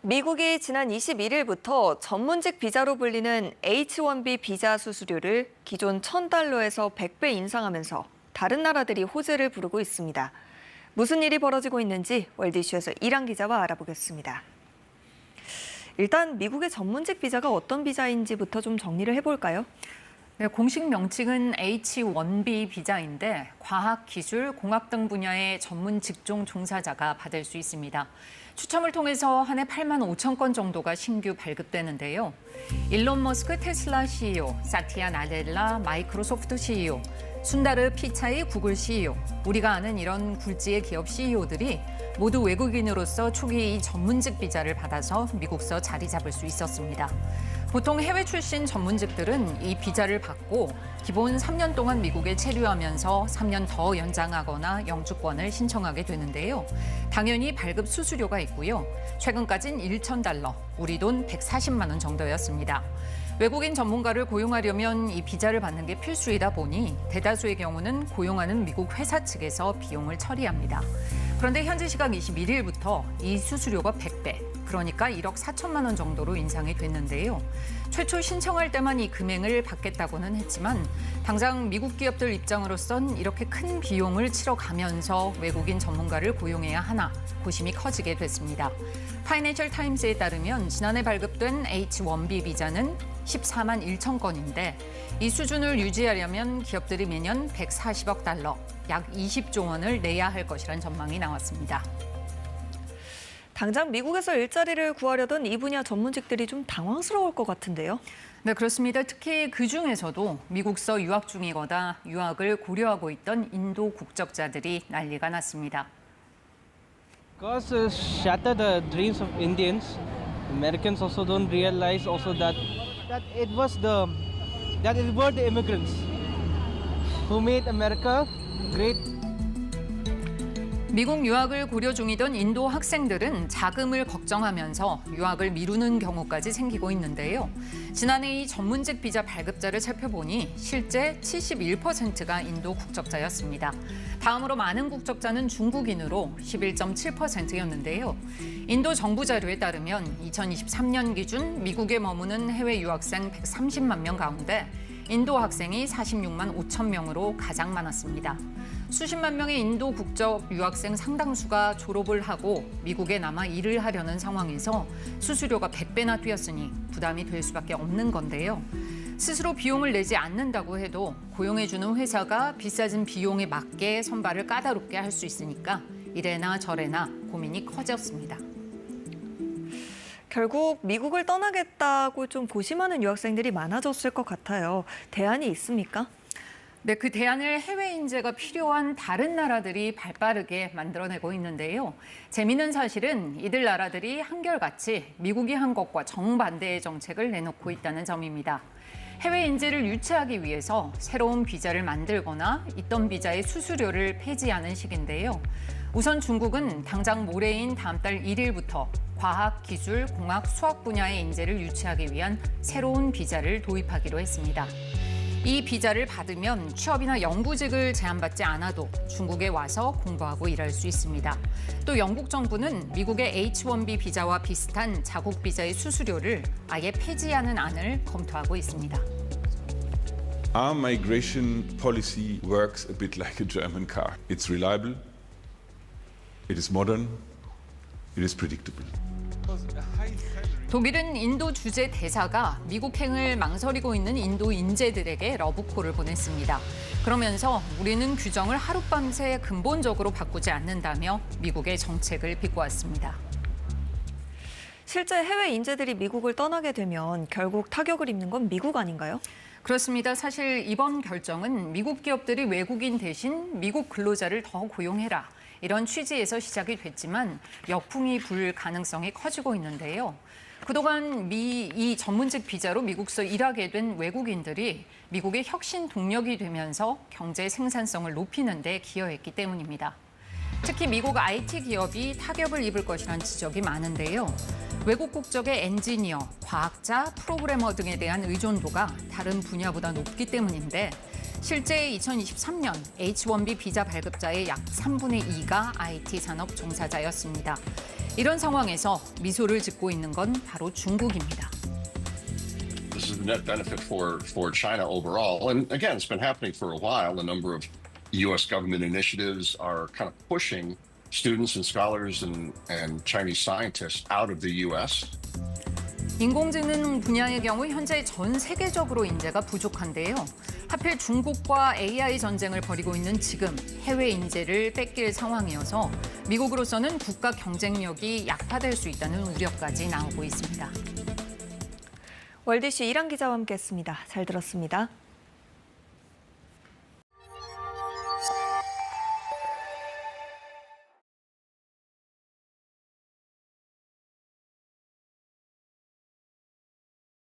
미국이 지난 21일부터 전문직 비자로 불리는 H-1B 비자 수수료를 기존 $1,000에서 100배 인상하면서 다른 나라들이 호재를 부르고 있습니다. 무슨 일이 벌어지고 있는지 월드 이슈에서 이랑 기자와 알아보겠습니다. 일단 미국의 전문직 비자가 어떤 비자인지부터 좀 정리를 해볼까요? 네, 공식 명칭은 H-1B 비자인데 과학, 기술, 공학 등 분야의 전문 직종 종사자가 받을 수 있습니다. 추첨을 통해서 한 해 8만 5천 건 정도가 신규 발급되는데요. 일론 머스크 테슬라 CEO, 사티아 나델라 마이크로소프트 CEO, 순다르 피차이 구글 CEO, 우리가 아는 이런 굴지의 기업 CEO들이 모두 외국인으로서 초기에 이 전문직 비자를 받아서 미국서 자리 잡을 수 있었습니다. 보통 해외 출신 전문직들은 이 비자를 받고 기본 3년 동안 미국에 체류하면서 3년 더 연장하거나 영주권을 신청하게 되는데요. 당연히 발급 수수료가 있고요. 최근까진 $1,000, 우리 돈 140만 원 정도였습니다. 외국인 전문가를 고용하려면 이 비자를 받는 게 필수이다 보니 대다수의 경우는 고용하는 미국 회사 측에서 비용을 처리합니다. 그런데 현지 시각 21일부터 이 수수료가 100배, 그러니까 1억 4천만 원 정도로 인상이 됐는데요. 최초 신청할 때만 이 금액을 받겠다고는 했지만 당장 미국 기업들 입장으로선 이렇게 큰 비용을 치러가면서 외국인 전문가를 고용해야 하나 고심이 커지게 됐습니다. 파이낸셜 타임스에 따르면 지난해 발급된 H-1B 비자는 14만 1천 건인데 이 수준을 유지하려면 기업들이 매년 140억 달러, 약 20조 원을 내야 할 것이란 전망이 나왔습니다. 당장 미국에서 일자리를 구하려던 이 분야 전문직들이 좀 당황스러울 것 같은데요. 네, 그렇습니다. 특히 그중에서도 미국서 유학 중이거나 유학을 고려하고 있던 인도 국적자들이 난리가 났습니다. Because shatter the dreams of Indians, Americans also don't realize also that it were the immigrants who made America great. 미국 유학을 고려 중이던 인도 학생들은 자금을 걱정하면서 유학을 미루는 경우까지 생기고 있는데요. 지난해 이 전문직 비자 발급자를 살펴보니 실제 71%가 인도 국적자였습니다. 다음으로 많은 국적자는 중국인으로 11.7%였는데요. 인도 정부 자료에 따르면 2023년 기준 미국에 머무는 해외 유학생 130만 명 가운데 인도 학생이 46만 5천 명으로 가장 많았습니다. 수십만 명의 인도 국적 유학생 상당수가 졸업을 하고 미국에 남아 일을 하려는 상황에서 수수료가 100배나 뛰었으니 부담이 될 수밖에 없는 건데요. 스스로 비용을 내지 않는다고 해도 고용해주는 회사가 비싸진 비용에 맞게 선발을 까다롭게 할 수 있으니까 이래나 저래나 고민이 커졌습니다. 결국 미국을 떠나겠다고 좀 고심하는 유학생들이 많아졌을 것 같아요. 대안이 있습니까? 네, 그 대안을 해외 인재가 필요한 다른 나라들이 발빠르게 만들어내고 있는데요. 재미있는 사실은 이들 나라들이 한결같이 미국이 한 것과 정반대의 정책을 내놓고 있다는 점입니다. 해외 인재를 유치하기 위해서 새로운 비자를 만들거나 있던 비자의 수수료를 폐지하는 식인데요. 우선 중국은 당장 모레인 다음 달 1일부터 과학, 기술, 공학, 수학 분야의 인재를 유치하기 위한 새로운 비자를 도입하기로 했습니다. 이 비자를 받으면 취업이나 연구직을 제한받지 않아도 중국에 와서 공부하고 일할 수 있습니다. 또 영국 정부는 미국의 H-1B 비자와 비슷한 자국 비자의 수수료를 아예 폐지하는 안을 검토하고 있습니다. Our migration policy works a bit like a German car. It's reliable, it is modern, it is predictable. 독일은 인도 주재 대사가 미국행을 망설이고 있는 인도 인재들에게 러브콜을 보냈습니다. 그러면서 우리는 규정을 하룻밤새 근본적으로 바꾸지 않는다며 미국의 정책을 비꼬았습니다. 실제 해외 인재들이 미국을 떠나게 되면 결국 타격을 입는 건 미국 아닌가요? 그렇습니다. 사실 이번 결정은 미국 기업들이 외국인 대신 미국 근로자를 더 고용해라. 이런 취지에서 시작이 됐지만 역풍이 불 가능성이 커지고 있는데요. 그동안 이 전문직 비자로 미국서 일하게 된 외국인들이 미국의 혁신 동력이 되면서 경제 생산성을 높이는 데 기여했기 때문입니다. 특히 미국 IT 기업이 타격을 입을 것이라는 지적이 많은데요. 외국 국적의 엔지니어, 과학자, 프로그래머 등에 대한 의존도가 다른 분야보다 높기 때문인데 실제 2023년 H-1B 비자 발급자의 약 3분의 2가 IT 산업 종사자였습니다. 이런 상황에서 미소를 짓고 있는 건 바로 중국입니다. This is a net benefit for China overall. And again, it's been happening for a while. A number of U.S. government initiatives are kind of pushing students and scholars and Chinese scientists out of the U.S. 인공지능 분야의 경우 현재 전 세계적으로 인재가 부족한데요. 하필 중국과 AI 전쟁을 벌이고 있는 지금 해외 인재를 뺏길 상황이어서 미국으로서는 국가 경쟁력이 약화될 수 있다는 우려까지 나오고 있습니다. 월드시 이란 기자와 함께했습니다. 잘 들었습니다.